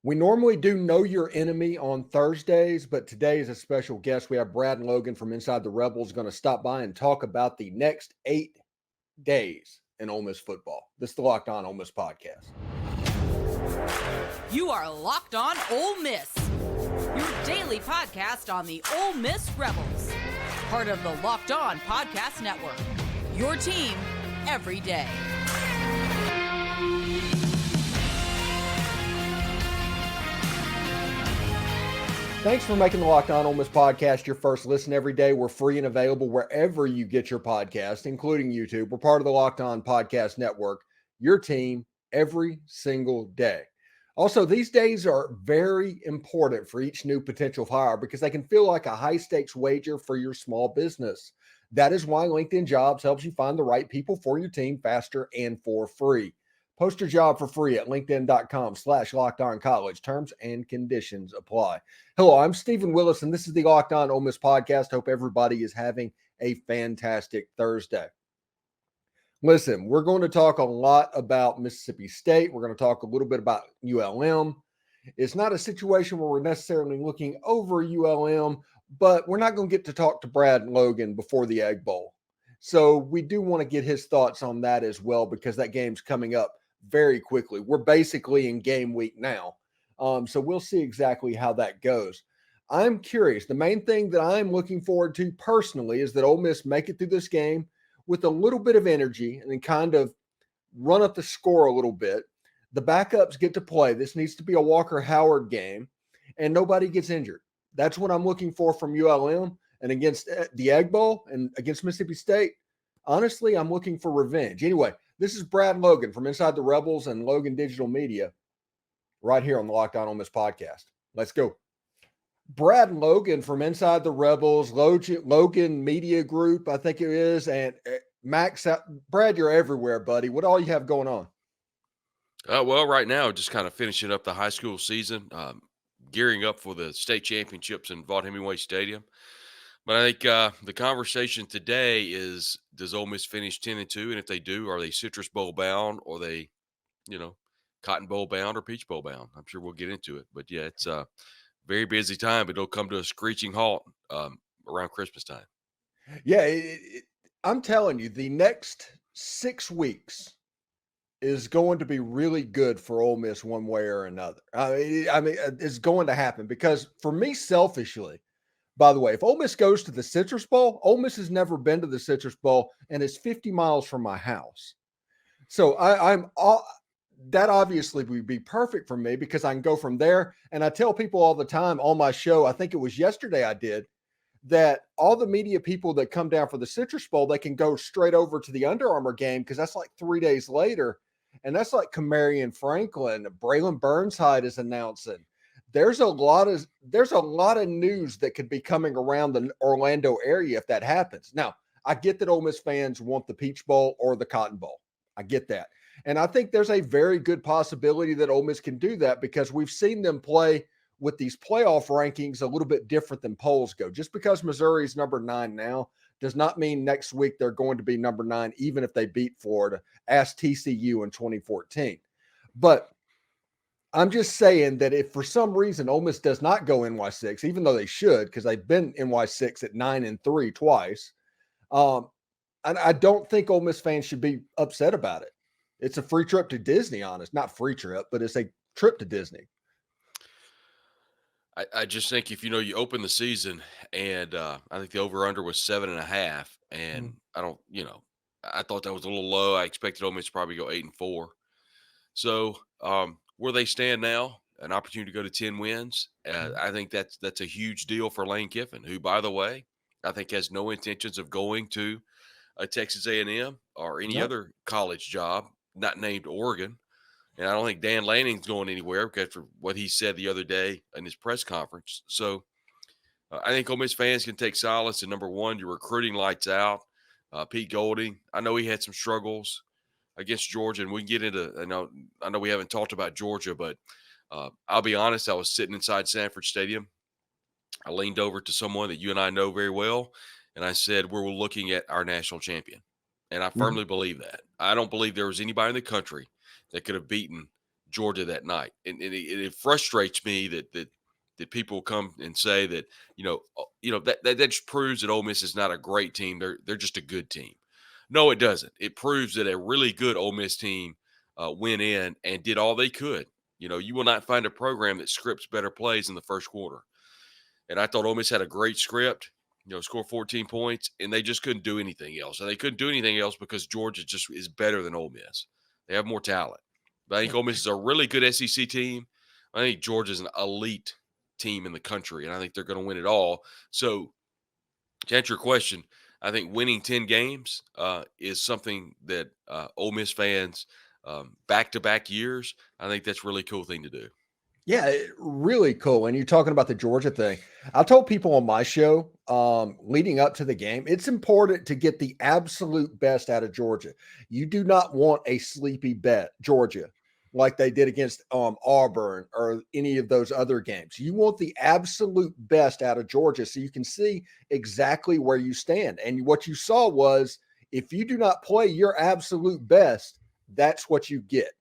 We normally do Know Your Enemy on Thursdays, but today is a special guest. We have Brad and Logan from Inside the Rebels going to stop by and talk about the next 8 days in Ole Miss football. This is the Locked On Ole Miss podcast. You are Locked On Ole Miss, your daily podcast on the Ole Miss Rebels, part of the Locked On Podcast Network, your team every day. Thanks for making the Locked On Ole Miss podcast your first listen every day. We're free and available wherever you get your podcast, including YouTube. We're part of the Locked On Podcast Network, your team every single day. Also, these days are very important for each new potential hire because they can feel like a high-stakes wager for your small business. That is why LinkedIn Jobs helps you find the right people for your team faster and for free. Post your job for free at linkedin.com/LockedOnCollege. Terms and conditions apply. Hello, I'm Stephen Willis, and this is the Locked On Ole Miss podcast. Hope everybody is having a fantastic Thursday. Listen, we're going to talk a lot about Mississippi State. We're going to talk a little bit about ULM. It's not a situation where we're necessarily looking over ULM, but we're not going to get to talk to Brad and Logan before the Egg Bowl. So we do want to get his thoughts on that as well because that game's coming up very quickly. We're basically in game week now. So we'll see exactly how that goes. I'm curious. The main thing that I'm looking forward to personally is that Ole Miss make it through this game with a little bit of energy and then kind of run up the score a little bit. The backups get to play. This needs to be a Walker Howard game, and nobody gets injured. That's what I'm looking for from ULM. And against the Egg Bowl and against Mississippi State, honestly, I'm looking for revenge. Anyway, this is Brad and Logan from Inside the Rebels and Logan Digital Media right here on the Locked On Ole Miss podcast. Let's go. Brad and Logan from Inside the Rebels, Logan Media Group, I think it is, and Max. Brad, you're everywhere, buddy. What all you have going on? Well, right now, just kind of finishing up the high school season, gearing up for the state championships in Vaught Hemingway Stadium. But I think the conversation today is, does Ole Miss finish 10-2? And if they do, are they Citrus Bowl bound, or they, Cotton Bowl bound or Peach Bowl bound? I'm sure we'll get into it. But, yeah, it's a very busy time, but it'll come to a screeching halt around Christmas time. Yeah, I'm telling you, the next 6 weeks is going to be really good for Ole Miss one way or another. I mean, it's going to happen because for me, selfishly, by the way, if Ole Miss goes to the Citrus Bowl, Ole Miss has never been to the Citrus Bowl, and it's 50 miles from my house. So that obviously would be perfect for me because I can go from there. And I tell people all the time on my show, I think it was yesterday I did, that all the media people that come down for the Citrus Bowl, they can go straight over to the Under Armour game because that's like 3 days later. And that's like Kamarian Franklin, Braylon Burnside is announcing. There's a lot of news that could be coming around the Orlando area if that happens. Now, I get that Ole Miss fans want the Peach Bowl or the Cotton Bowl. I get that. And I think there's a very good possibility that Ole Miss can do that because we've seen them play with these playoff rankings a little bit different than polls go. Just because Missouri's number 9 now does not mean next week they're going to be number 9, even if they beat Florida. Ask TCU in 2014. But I'm just saying that if for some reason Ole Miss does not go NY6, even though they should, because they've been NY6 at 9-3 twice, I don't think Ole Miss fans should be upset about it. It's a free trip to Disney, honest. Not free trip, but it's a trip to Disney. I just think if, you open the season and I think the over-under was 7.5, and I don't, I thought that was a little low. I expected Ole Miss to probably go 8-4. So where they stand now, an opportunity to go to 10 wins. I think that's a huge deal for Lane Kiffin, who, by the way, I think has no intentions of going to a Texas A&M or any other college job not named Oregon. And I don't think Dan Lanning's going anywhere because for what he said the other day in his press conference. So I think Ole Miss fans can take solace in, number one, your recruiting lights out. Pete Golding, I know he had some struggles against Georgia, and we can get into I know we haven't talked about Georgia, but I'll be honest, I was sitting inside Sanford Stadium. I leaned over to someone that you and I know very well, and I said, we're looking at our national champion. And I firmly believe that. I don't believe there was anybody in the country that could have beaten Georgia that night, and it frustrates me that people come and say that that just proves that Ole Miss is not a great team. They're just a good team. No, it doesn't. It proves that a really good Ole Miss team went in and did all they could. You will not find a program that scripts better plays in the first quarter. And I thought Ole Miss had a great script. Score 14 points, and they just couldn't do anything else. And they couldn't do anything else because Georgia just is better than Ole Miss. They have more talent. But I think Ole Miss is a really good SEC team. I think Georgia's an elite team in the country, and I think they're going to win it all. So, to answer your question, I think winning 10 games is something that Ole Miss fans, back-to-back years, I think that's a really cool thing to do. Yeah, really cool. And you're talking about the Georgia thing. I told people on my show leading up to the game, it's important to get the absolute best out of Georgia. You do not want a sleepy bet, Georgia, like they did against Auburn or any of those other games. You want the absolute best out of Georgia so you can see exactly where you stand. And what you saw was if you do not play your absolute best, that's what you get.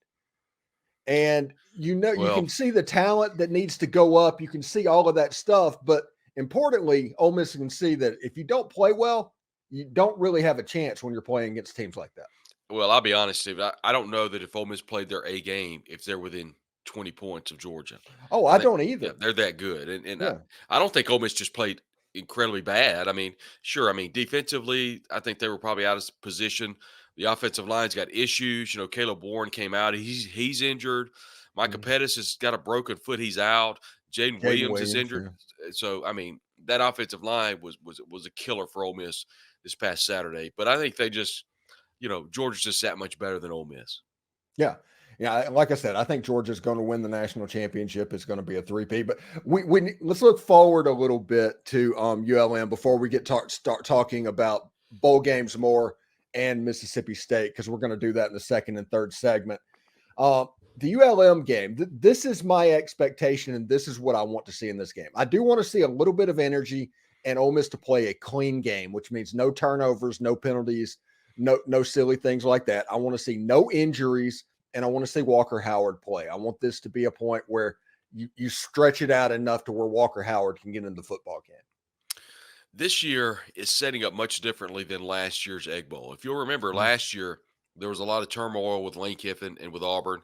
And you can see the talent that needs to go up. You can see all of that stuff. But importantly, Ole Miss can see that if you don't play well, you don't really have a chance when you're playing against teams like that. Well, I'll be honest, Steve. I don't know that if Ole Miss played their A game, if they're within 20 points of Georgia. Oh, I don't either. Yeah, they're that good. And Yeah. I don't think Ole Miss just played incredibly bad. Sure. Defensively, I think they were probably out of position. The offensive line's got issues. Caleb Warren came out. He's injured. Micah Pettis has got a broken foot. He's out. Jaden Williams is injured. Yeah. So, that offensive line was a killer for Ole Miss this past Saturday. But I think they just, Georgia's just that much better than Ole Miss. Yeah. Yeah, like I said, I think Georgia's going to win the national championship. It's going to be a 3P. But we let's look forward a little bit to ULM before we start talking about bowl games more and Mississippi State, because we're going to do that in the second and third segment. The ULM game, this is my expectation, and this is what I want to see in this game. I do want to see a little bit of energy and Ole Miss to play a clean game, which means no turnovers, no penalties, no silly things like that. I want to see no injuries, and I want to see Walker Howard play. I want this to be a point where you stretch it out enough to where Walker Howard can get in the football game. This year is setting up much differently than last year's Egg Bowl. If you'll remember, last year there was a lot of turmoil with Lane Kiffin and with Auburn.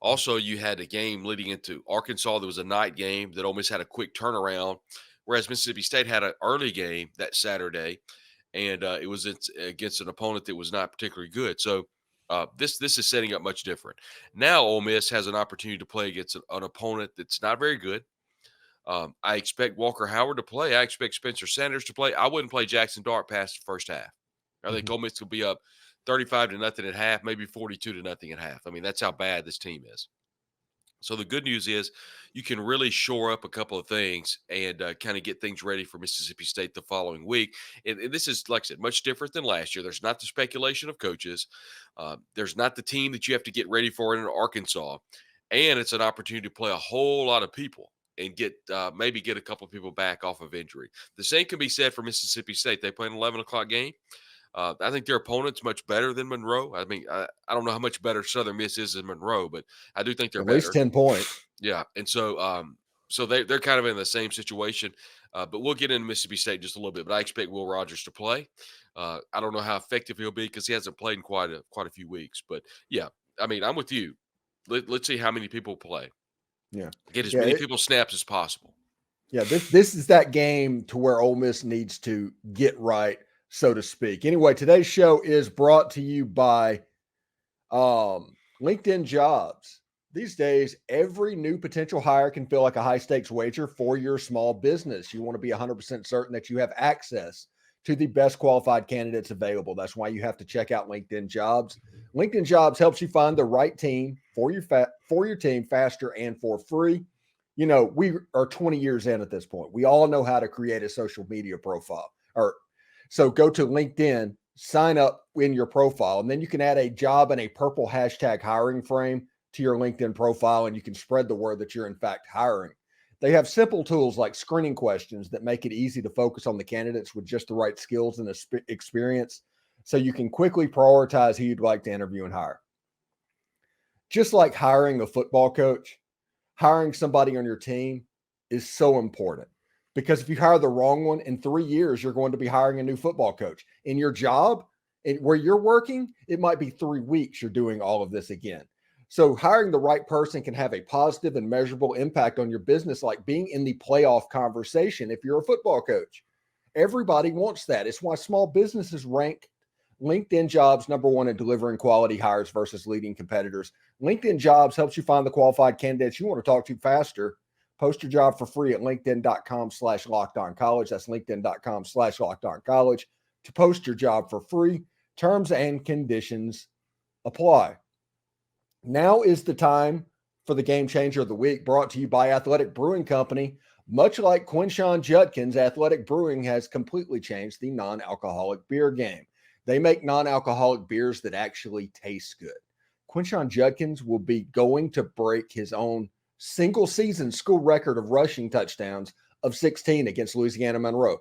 Also, you had a game leading into Arkansas. There was a night game that Ole Miss had a quick turnaround, whereas Mississippi State had an early game that Saturday, and it was against an opponent that was not particularly good. So this is setting up much different. Now Ole Miss has an opportunity to play against an opponent that's not very good. I expect Walker Howard to play. I expect Spencer Sanders to play. I wouldn't play Jaxson Dart past the first half. I think Ole Miss will be up 35-0 at half, maybe 42-0 at half. That's how bad this team is. So the good news is you can really shore up a couple of things and kind of get things ready for Mississippi State the following week. And this is, like I said, much different than last year. There's not the speculation of coaches. There's not the team that you have to get ready for in Arkansas. And it's an opportunity to play a whole lot of people and maybe get a couple of people back off of injury. The same can be said for Mississippi State. They play an 11 o'clock game. I think their opponent's much better than Monroe. I don't know how much better Southern Miss is than Monroe, but I do think they're better. At least 10 points. Yeah, and so they're kind of in the same situation. But we'll get into Mississippi State just a little bit. But I expect Will Rogers to play. I don't know how effective he'll be because he hasn't played in quite a few weeks. But yeah, I'm with you. Let's see how many people play. Yeah, get as many people snaps as possible. Yeah, this is that game to where Ole Miss needs to get right, so to speak. Anyway, today's show is brought to you by LinkedIn Jobs. These days, every new potential hire can feel like a high-stakes wager for your small business. You want to be 100% certain that you have access to the best qualified candidates available. That's why you have to check out LinkedIn Jobs. LinkedIn Jobs helps you find the right team for your team faster and for free. We are 20 years in at this point. We all know how to create a social media profile. So go to LinkedIn, sign up in your profile, and then you can add a job and a purple hashtag hiring frame to your LinkedIn profile, and you can spread the word that you're in fact hiring. They have simple tools like screening questions that make it easy to focus on the candidates with just the right skills and experience, so you can quickly prioritize who you'd like to interview and hire. Just like hiring a football coach, hiring somebody on your team is so important, because if you hire the wrong one, in 3 years, you're going to be hiring a new football coach. In your job, where you're working, it might be 3 weeks you're doing all of this again. So hiring the right person can have a positive and measurable impact on your business, like being in the playoff conversation if you're a football coach. Everybody wants that. It's why small businesses rank LinkedIn Jobs #1 in delivering quality hires versus leading competitors. LinkedIn Jobs helps you find the qualified candidates you want to talk to faster. Post your job for free at linkedin.com/lockedoncollege. That's linkedin.com/lockedoncollege to post your job for free. Terms and conditions apply. Now is the time for the game changer of the week, brought to you by Athletic Brewing Company. Much like Quinshon Judkins, Athletic Brewing has completely changed the non-alcoholic beer game. They make non-alcoholic beers that actually taste good. Quinshon Judkins will be going to break his own single-season school record of rushing touchdowns of 16 against Louisiana Monroe.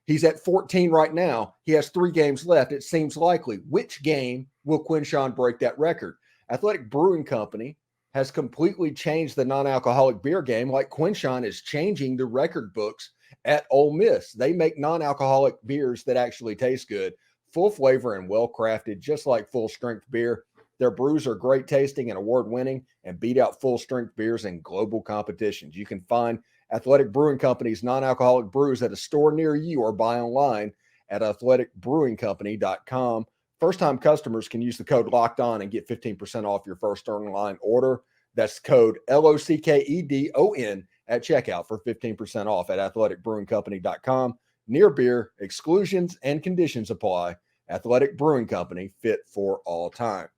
He's at 14 right now. He has 3 games left. It seems likely. Which game will Quinshon break that record? Athletic Brewing Company has completely changed the non-alcoholic beer game, like Quinshon is changing the record books at Ole Miss. They make non-alcoholic beers that actually taste good, full flavor and well-crafted, just like full-strength beer. Their brews are great tasting and award-winning and beat out full-strength beers in global competitions. You can find Athletic Brewing Company's non-alcoholic brews at a store near you, or buy online at athleticbrewingcompany.com. First-time customers can use the code LOCKEDON and get 15% off your first online order. That's code LOCKEDON at checkout for 15% off at athleticbrewingcompany.com. Near beer, exclusions and conditions apply. Athletic Brewing Company, fit for all time.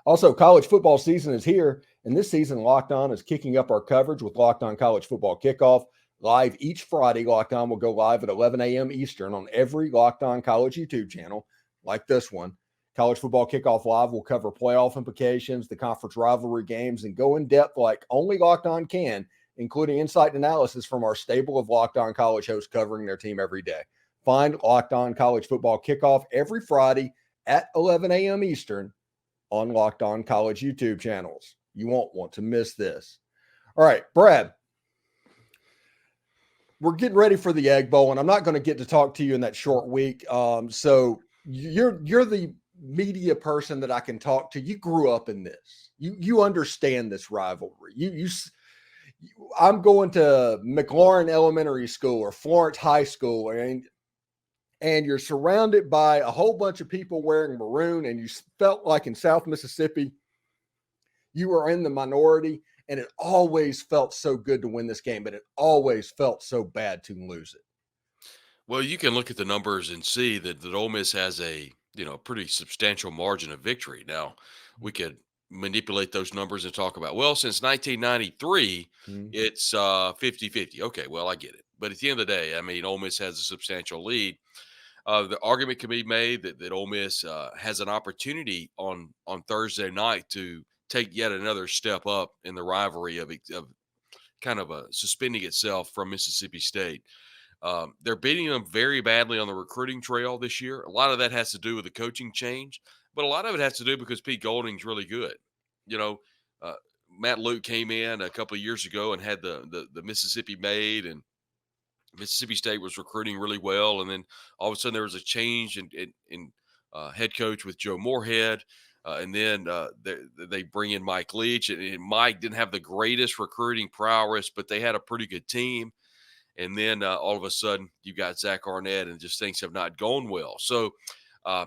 Also, college football season is here, and this season, Locked On is kicking up our coverage with Locked On College Football Kickoff. Live each Friday, Locked On will go live at 11 a.m. Eastern on every Locked On College YouTube channel, like this one. College Football Kickoff Live will cover playoff implications, the conference rivalry games, and go in depth like only Locked On can, including insight and analysis from our stable of Locked On College hosts covering their team every day. Find Locked On College Football Kickoff every Friday at 11 a.m. Eastern on Locked On College YouTube channels. You won't want to miss this. All right, Brad, we're getting ready for the Egg Bowl, and I'm not going to get to talk to you in that short week. So you're the media person that I can talk to. You grew up in this. You understand this rivalry. I'm going to McLaurin Elementary School or Florence High School, and you're surrounded by a whole bunch of people wearing maroon, and you felt like in South Mississippi you were in the minority, and it always felt so good to win this game, but it always felt so bad to lose it. Well, you can look at the numbers and see that Ole Miss has a pretty substantial margin of victory. Now, we could manipulate those numbers and talk about, well, since 1993, it's 50-50. Okay, well, I get it. But at the end of the day, I mean, Ole Miss has a substantial lead. The argument can be made that Ole Miss has an opportunity on Thursday night to take yet another step up in the rivalry of kind of suspending itself from Mississippi State. They're beating them very badly on the recruiting trail this year. A lot of that has to do with the coaching change, but a lot of it has to do because Pete Golding's really good. Matt Luke came in a couple of years ago and had the Mississippi made, and Mississippi State was recruiting really well. And then all of a sudden there was a change in head coach with Joe Moorhead. And then they bring in Mike Leach, and Mike didn't have the greatest recruiting prowess, but they had a pretty good team. And then all of a sudden you got Zach Arnett, and just things have not gone well. So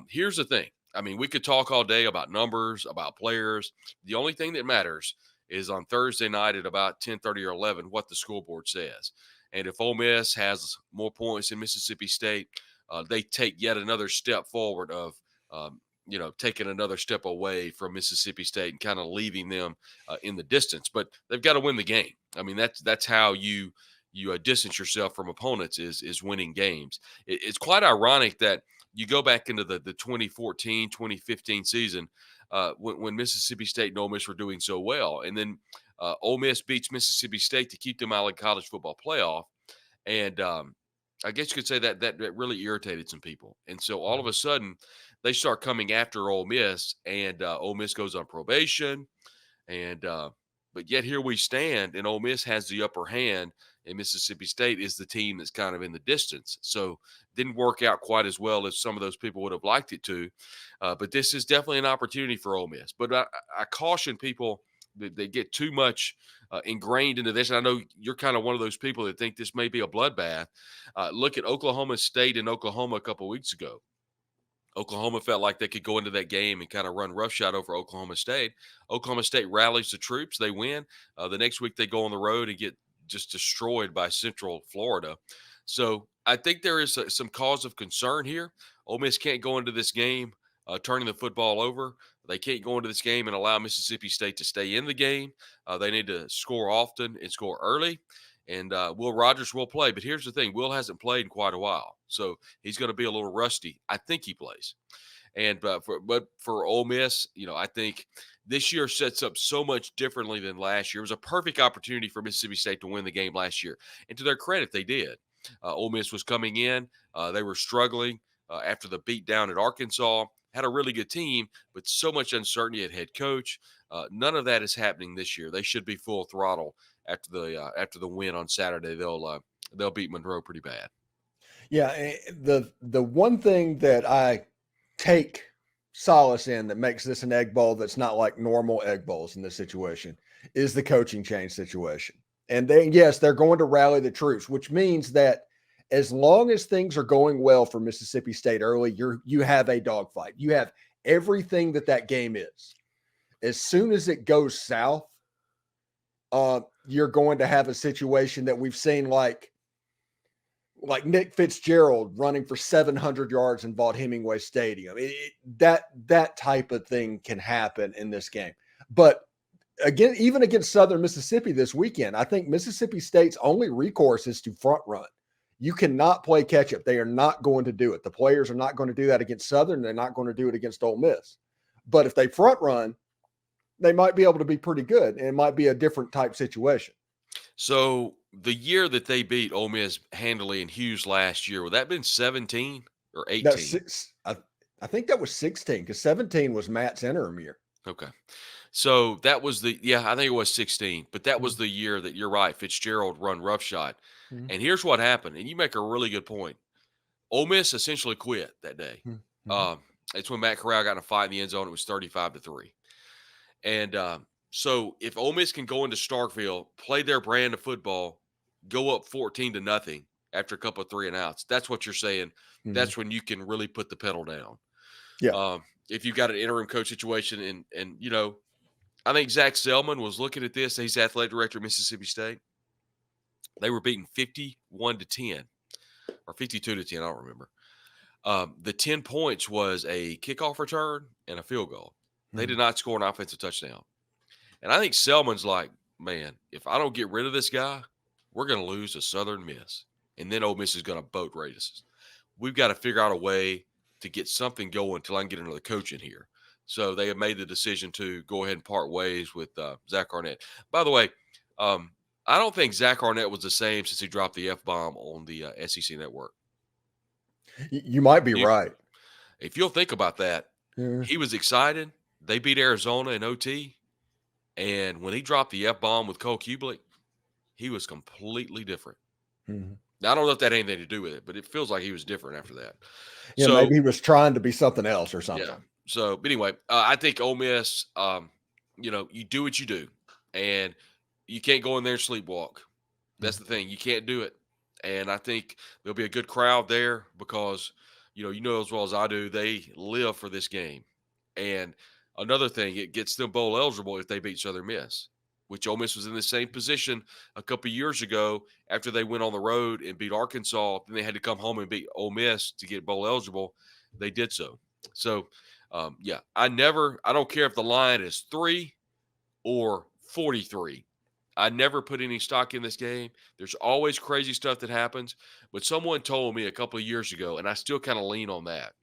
here's the thing. I mean, we could talk all day about numbers, about players. The only thing that matters is on Thursday night at about 10:30 or 11, what the scoreboard says. And if Ole Miss has more points than Mississippi State, they take yet another step forward of, taking another step away from Mississippi State and kind of leaving them in the distance. But they've got to win the game. I mean, that's how you distance yourself from opponents is winning games. It's quite ironic that you go back into the 2014, 2015 season when Mississippi State and Ole Miss were doing so well. And then Ole Miss beats Mississippi State to keep them out of the college football playoff. And I guess you could say that really irritated some people. And so all of a sudden they start coming after Ole Miss, and Ole Miss goes on probation. And but yet here we stand, and Ole Miss has the upper hand, and Mississippi State is the team that's kind of in the distance. So didn't work out quite as well as some of those people would have liked it to. But this is definitely an opportunity for Ole Miss. But I caution people that they get too much ingrained into this. And I know you're kind of one of those people that think this may be a bloodbath. Look at Oklahoma State and Oklahoma a couple of weeks ago. Oklahoma felt like they could go into that game and kind of run roughshod over Oklahoma State. Oklahoma State rallies the troops. They win. The next week they go on the road and get just destroyed by Central Florida. So I think there is some cause of concern here. Ole Miss can't go into this game turning the football over. They can't go into this game and allow Mississippi State to stay in the game. They need to score often and score early. And Will Rogers will play. But here's the thing. Will hasn't played in quite a while. So he's going to be a little rusty. I think he plays. And but for Ole Miss, I think this year sets up so much differently than last year. It was a perfect opportunity for Mississippi State to win the game last year. And to their credit, they did. Ole Miss was coming in. They were struggling after the beat down at Arkansas. Had a really good team, but so much uncertainty at head coach. None of that is happening this year. They should be full throttle after the win on Saturday. They'll beat Monroe pretty bad. Yeah, the one thing that I take solace in that makes this an egg bowl that's not like normal egg bowls in this situation is the coaching change situation. And they're going to rally the troops, which means that as long as things are going well for Mississippi State early, you have a dogfight. You have everything that game is. As soon as it goes south, you're going to have a situation that we've seen like Nick Fitzgerald running for 700 yards in Vaught-Hemingway Stadium. That type of thing can happen in this game. But again, even against Southern Mississippi this weekend, I think Mississippi State's only recourse is to front run. You cannot play catch up. They are not going to do it. The players are not going to do that against Southern. They're not going to do it against Ole Miss. But if they front run, they might be able to be pretty good, and it might be a different type situation. So the year that they beat Ole Miss handily in Hughes last year, would that have been 17 or 18? I think that was 16 because 17 was Matt's interim year. Okay. So that was I think it was 16, but that was the year that you're right. Fitzgerald run roughshod. Mm-hmm. And here's what happened. And you make a really good point. Ole Miss essentially quit that day. Mm-hmm. It's when Matt Corral got in a fight in the end zone. It was 35-3. And so if Ole Miss can go into Starkville, play their brand of football, go up 14-0 after a couple of 3 and outs, that's what you're saying. Mm-hmm. That's when you can really put the pedal down. Yeah. If you've got an interim coach situation and I think Zach Selman was looking at this. He's athletic director of Mississippi State. They were beaten 51-10 or 52-10. I don't remember. The 10 points was a kickoff return and a field goal. They did not score an offensive touchdown. And I think Selman's like, man, if I don't get rid of this guy, we're going to lose to Southern Miss. And then Ole Miss is going to boat race us. We've got to figure out a way to get something going until I can get another coach in here. So they have made the decision to go ahead and part ways with Zach Arnett. By the way, I don't think Zach Arnett was the same since he dropped the F-bomb on the SEC network. You might be right. If you'll think about that, He was excited. They beat Arizona in OT. And when he dropped the F-bomb with Cole Kublik, he was completely different. Mm-hmm. Now, I don't know if that had anything to do with it, but it feels like he was different after that. Yeah, so, maybe he was trying to be something else or something. Yeah. So, but anyway, I think Ole Miss, you do what you do. And you can't go in there and sleepwalk. That's the thing. You can't do it. And I think there'll be a good crowd there because, you know as well as I do, they live for this game. And another thing, it gets them bowl eligible if they beat Southern Miss, which Ole Miss was in the same position a couple of years ago after they went on the road and beat Arkansas. Then they had to come home and beat Ole Miss to get bowl eligible. They did so. So, I don't care if the line is 3 or 43. I never put any stock in this game. There's always crazy stuff that happens. But someone told me a couple of years ago, and I still kind of lean on that.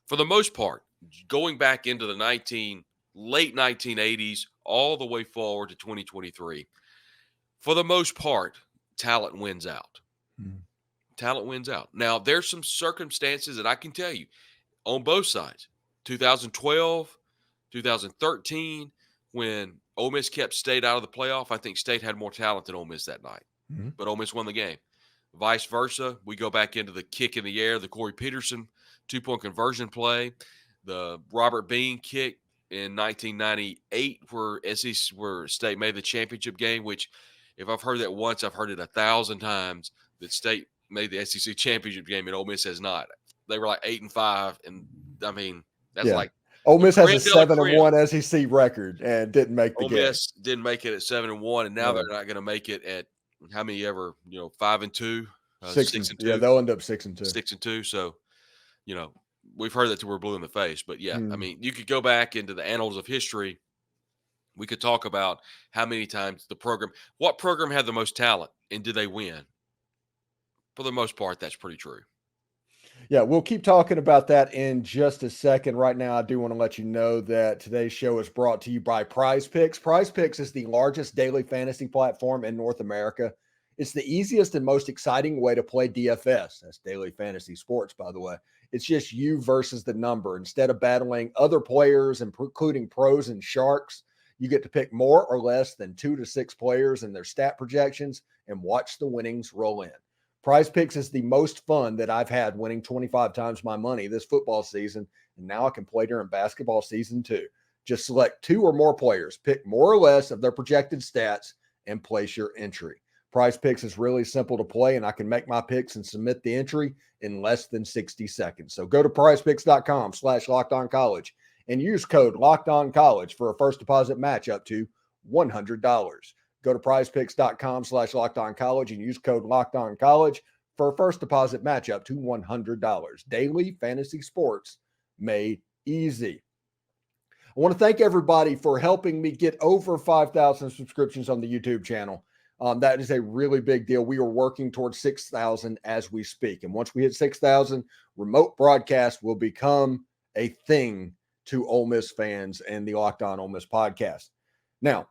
For the most part, going back into the late 1980s all the way forward to 2023, for the most part, talent wins out. Mm-hmm. Talent wins out. Now, there's some circumstances that I can tell you. on both sides. 2012, 2013, when Ole Miss kept State out of the playoff, I think State had more talent than Ole Miss that night. Mm-hmm. But Ole Miss won the game. Vice versa, we go back into the kick in the air, the Corey Peterson 2-point conversion play, the Robert Bean kick in 1998 where State made the championship game, which if I've heard that once, I've heard it 1,000 times that State made the SEC championship game and Ole Miss has not. They were like 8-5, and I mean that's like Ole Miss has a creme de la 7-1 SEC record and didn't make the Ole game. Miss didn't make it at 7-1, and now they're not going to make it at how many ever 5-2, 6-2. Yeah, they'll end up 6-2. 6-2. So we've heard that till we're blue in the face. But yeah, I mean, you could go back into the annals of history. We could talk about how many times what program had the most talent, and did they win? For the most part, that's pretty true. Yeah, we'll keep talking about that in just a second. Right now, I do want to let you know that today's show is brought to you by Prize Picks. Prize Picks is the largest daily fantasy platform in North America. It's the easiest and most exciting way to play DFS. That's daily fantasy sports, by the way. It's just you versus the number. Instead of battling other players, including pros and sharks, you get to pick more or less than 2 to 6 players and their stat projections and watch the winnings roll in. Prize Picks is the most fun that I've had, winning 25 times my money this football season, and now I can play during basketball season too. Just select 2 or more players, pick more or less of their projected stats, and place your entry. Prize Picks is really simple to play, and I can make my picks and submit the entry in less than 60 seconds. So go to prizepicks.com/lockedoncollege and use code LOCKEDONCollege for a first deposit match up to $100. Go to prizepicks.com/lockedoncollege and use code LOCKEDONCollege for a first deposit match up to $100. Daily fantasy sports made easy. I want to thank everybody for helping me get over 5,000 subscriptions on the YouTube channel. That is a really big deal. We are working towards 6,000 as we speak. And once we hit 6,000, remote broadcast will become a thing to Ole Miss fans and the Locked On Ole Miss podcast. Now,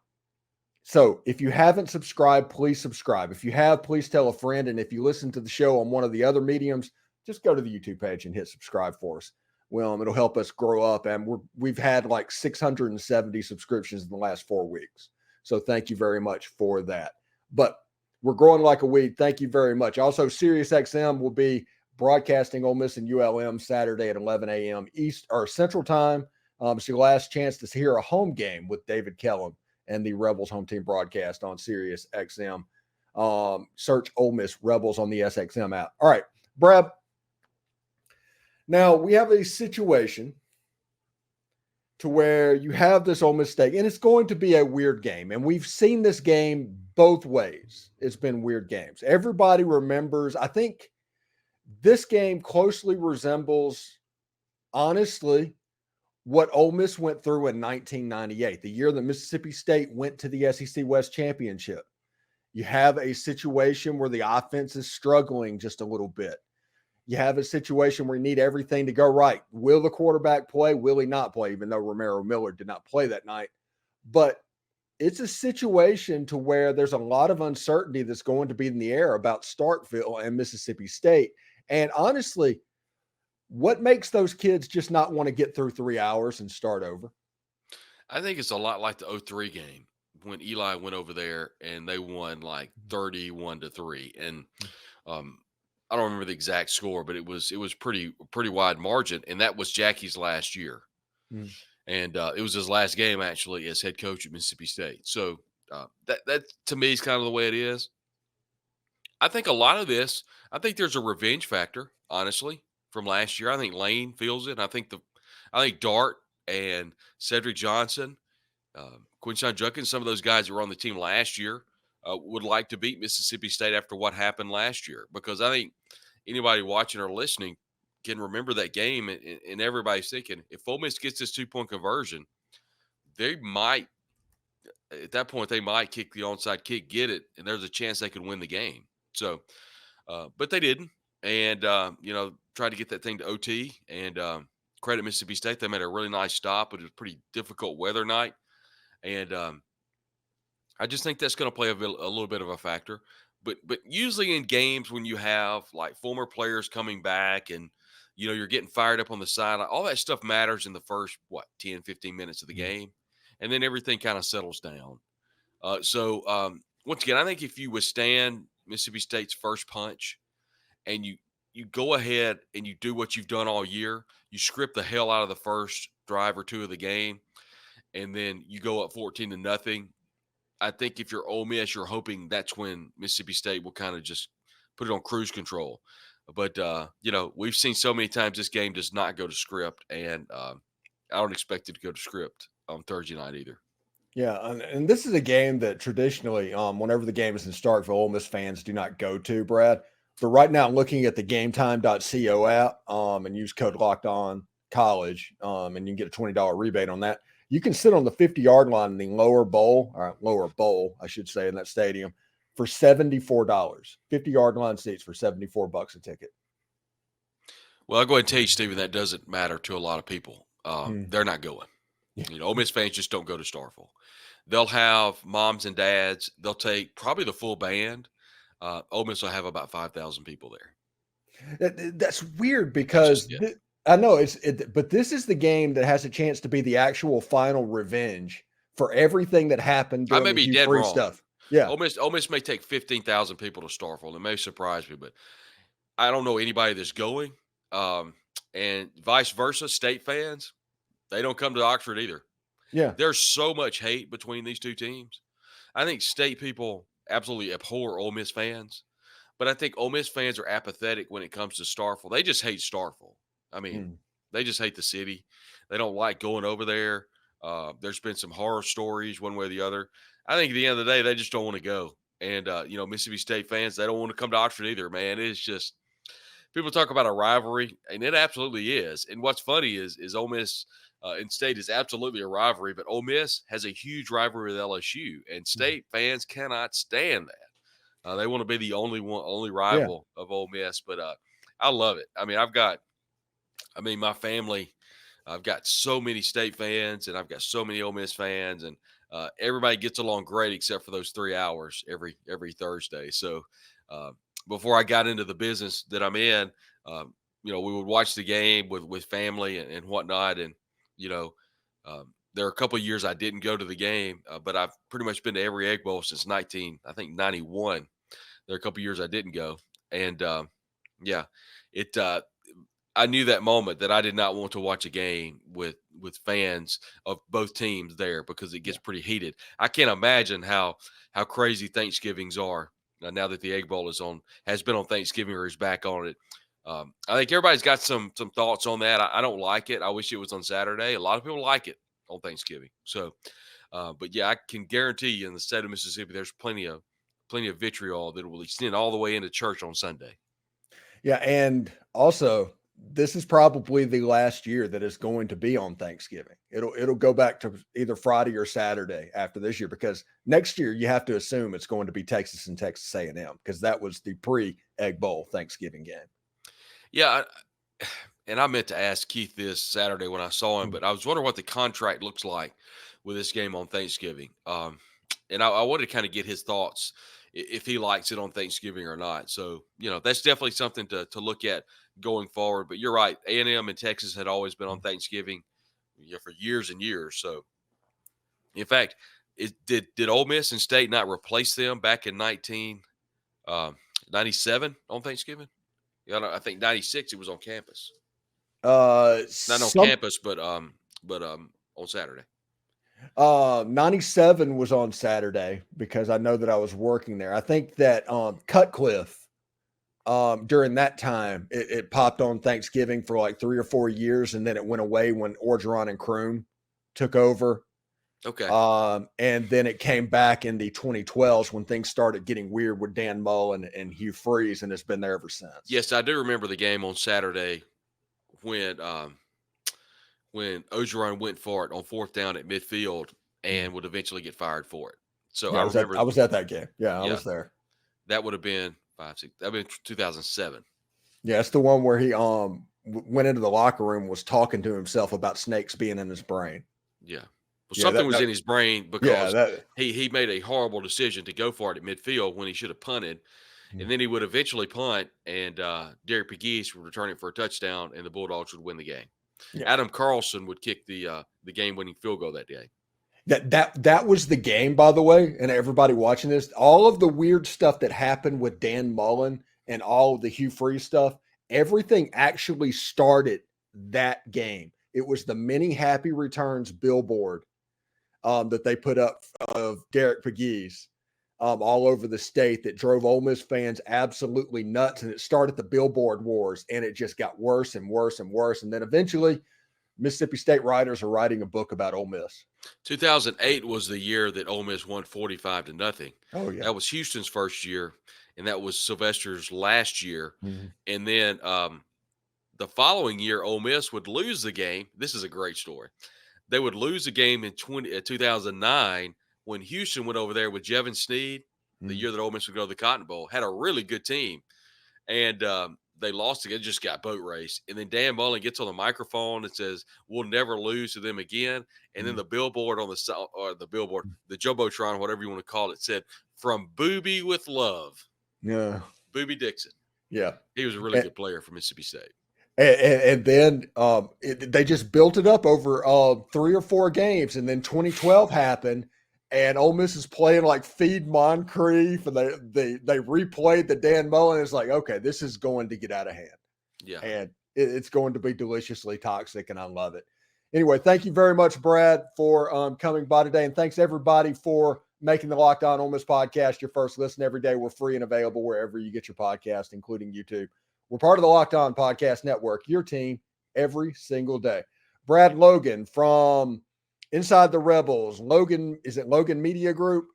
so if you haven't subscribed, please subscribe. If you have, please tell a friend. And if you listen to the show on one of the other mediums, just go to the YouTube page and hit subscribe for us. Well, it'll help us grow up. And we've had like 670 subscriptions in the last 4 weeks. So thank you very much for that. But we're growing like a weed. Thank you very much. Also, SiriusXM will be broadcasting Ole Miss and ULM Saturday at 11 a.m. East or Central Time. It's your last chance to hear a home game with David Kellum and the Rebels home team broadcast on SiriusXM. Search Ole Miss Rebels on the SXM app. All right, Brad. Now we have a situation to where you have this Ole Miss State, and it's going to be a weird game. And we've seen this game both ways. It's been weird games. Everybody remembers, I think this game closely resembles, honestly, what Ole Miss went through in 1998, the year that Mississippi State went to the SEC West Championship. You have a situation where the offense is struggling just a little bit. You have a situation where you need everything to go right. Will the quarterback play? Will he not play? Even though Romero Miller did not play that night. But it's a situation to where there's a lot of uncertainty that's going to be in the air about Starkville and Mississippi State. And honestly, what makes those kids just not want to get through 3 hours and start over? I think it's a lot like the 03 game when Eli went over there and they won like 31-3. And I don't remember the exact score, but it was pretty wide margin. And that was Jackie's last year. And it was his last game actually as head coach at Mississippi State. So that to me is kind of the way it is. I think a lot of this, I think there's a revenge factor, honestly, from last year. I think Lane feels it. I think Dart and Cedric Johnson, Quinshon Judkins, some of those guys that were on the team last year would like to beat Mississippi State after what happened last year, because I think anybody watching or listening can remember that game, and everybody's thinking if Ole Miss gets this 2-point conversion, they might, at that point, they might kick the onside kick, get it, and there's a chance they could win the game. So, but they didn't, and tried to get that thing to OT, and credit Mississippi State, they made a really nice stop, but it was a pretty difficult weather night, and I just think that's going to play a little bit of a factor. But usually in games when you have like former players coming back and You're getting fired up on the sideline. All that stuff matters in the first, 10, 15 minutes of the game. And then everything kind of settles down. Once again, I think if you withstand Mississippi State's first punch and you go ahead and you do what you've done all year, you script the hell out of the first drive or two of the game, and then you go up 14-0. I think if you're Ole Miss, you're hoping that's when Mississippi State will kind of just put it on cruise control. But, we've seen so many times this game does not go to script, and I don't expect it to go to script on Thursday night either. Yeah, and this is a game that traditionally, whenever the game is in Starkville, Ole Miss fans do not go to, Brad. But right now, I'm looking at the GameTime.co app and use code Locked On College, and you can get a $20 rebate on that. You can sit on the 50-yard line in the lower bowl, I should say, in that stadium for $74. 50-yard line seats for $74 a ticket. Well, I'll go ahead and tell you, Stephen, that doesn't matter to a lot of people. They're not going. Ole Miss fans just don't go to Starkville. They'll have moms and dads. They'll take probably the full band. Ole Miss will have about 5,000 people there. That's weird because I know but this is the game that has a chance to be the actual final revenge for everything that happened during the Hugh Freeze stuff. Yeah, Ole Miss may take 15,000 people to Starkville. It may surprise me, but I don't know anybody that's going. And vice versa, State fans, they don't come to Oxford either. Yeah, there's so much hate between these two teams. I think State people absolutely abhor Ole Miss fans, but I think Ole Miss fans are apathetic when it comes to Starkville. They just hate Starkville. I mean, they just hate the city. They don't like going over there. There's been some horror stories one way or the other. I think at the end of the day, they just don't want to go. And, Mississippi State fans, they don't want to come to Oxford either, man. It's just people talk about a rivalry, and it absolutely is. And what's funny is Ole Miss and State is absolutely a rivalry, but Ole Miss has a huge rivalry with LSU, and State fans cannot stand that. They want to be the only rival of Ole Miss, but I love it. I mean, my family, I've got so many State fans, and I've got so many Ole Miss fans, and everybody gets along great except for those 3 hours every Thursday. So before I got into the business that I'm in, we would watch the game with family and whatnot, and there are a couple of years I didn't go to the game, but I've pretty much been to every Egg Bowl since 91. There are a couple of years I didn't go, and I knew that moment that I did not want to watch a game with fans of both teams there because it gets pretty heated. I can't imagine how crazy Thanksgivings are now that the Egg Bowl has been on Thanksgiving or is back on it. I think everybody's got some thoughts on that. I don't like it. I wish it was on Saturday. A lot of people like it on Thanksgiving. So, but yeah, I can guarantee you in the state of Mississippi, there's plenty of vitriol that will extend all the way into church on Sunday. Yeah, and also this is probably the last year that it's going to be on Thanksgiving. It'll go back to either Friday or Saturday after this year, because next year you have to assume it's going to be Texas and Texas A&M, because that was the pre-Egg Bowl Thanksgiving game. Yeah, and I meant to ask Keith this Saturday when I saw him, but I was wondering what the contract looks like with this game on Thanksgiving. And I wanted to kind of get his thoughts if he likes it on Thanksgiving or not. So, that's definitely something to look at going forward. But you're right. A&M and Texas had always been on Thanksgiving for years and years. So, in fact, did Ole Miss and State not replace them back in 1997 on Thanksgiving? I think 96 it was on campus. Not on campus, but on Saturday. 97 was on Saturday because I know that I was working there. I think that Cutcliffe during that time it popped on Thanksgiving for like 3 or 4 years, and then it went away when Orgeron and Kroon took over. Okay. And then it came back in the 2012s when things started getting weird with Dan Mullen and Hugh Freeze, and it's been there ever since. Yes, I do remember the game on Saturday when Orgeron went for it on 4th down at midfield and would eventually get fired for it. So yeah, I remember I was at that game. Yeah, I was there. That would have been 2007. Yeah, it's the one where he went into the locker room, was talking to himself about snakes being in his brain. Yeah. Well, something was in his brain because he made a horrible decision to go for it at midfield when he should have punted. and then he would eventually punt, and Derek Pegues would return it for a touchdown, and the Bulldogs would win the game. Yeah. Adam Carlson would kick the game-winning field goal that day. That was the game, by the way, and everybody watching this. All of the weird stuff that happened with Dan Mullen and all of the Hugh Freeze stuff, everything actually started that game. It was the many happy returns billboard that they put up of Derek Pegues all over the state that drove Ole Miss fans absolutely nuts. And it started the billboard wars, and it just got worse and worse and worse. And then eventually Mississippi State writers are writing a book about Ole Miss. 2008 was the year that Ole Miss won 45-0. Oh, yeah. That was Houston's first year, and that was Sylvester's last year. Mm-hmm. And then the following year, Ole Miss would lose the game. This is a great story. They would lose the game in 2009 when Houston went over there with Jevin Sneed, the year that Ole Miss would go to the Cotton Bowl, had a really good team. And they lost again, just got boat raced. And then Dan Mullen gets on the microphone and says, "We'll never lose to them again." And then the billboard on the Jumbotron, whatever you want to call it, said, "From Booby with love." Yeah. Booby Dixon. Yeah. He was a really good player for Mississippi State. And then they just built it up over 3 or 4 games. And then 2012 happened, and Ole Miss is playing like Feed Moncrief, and they replayed the Dan Mullen. It's like, okay, this is going to get out of hand. Yeah. And it's going to be deliciously toxic, and I love it. Anyway, thank you very much, Brad, for coming by today. And thanks, everybody, for making the Locked On Ole Miss podcast your first listen every day. We're free and available wherever you get your podcast, including YouTube. We're part of the Locked On Podcast Network, your team every single day. Brad Logan from Inside the Rebels. Logan, is it Logan Media Group?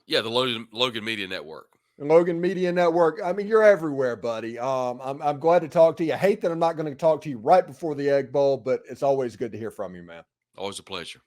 Yeah, the Logan Media Network. Logan Media Network. I mean, you're everywhere, buddy. I'm glad to talk to you. I hate that I'm not going to talk to you right before the Egg Bowl, but it's always good to hear from you, man. Always a pleasure.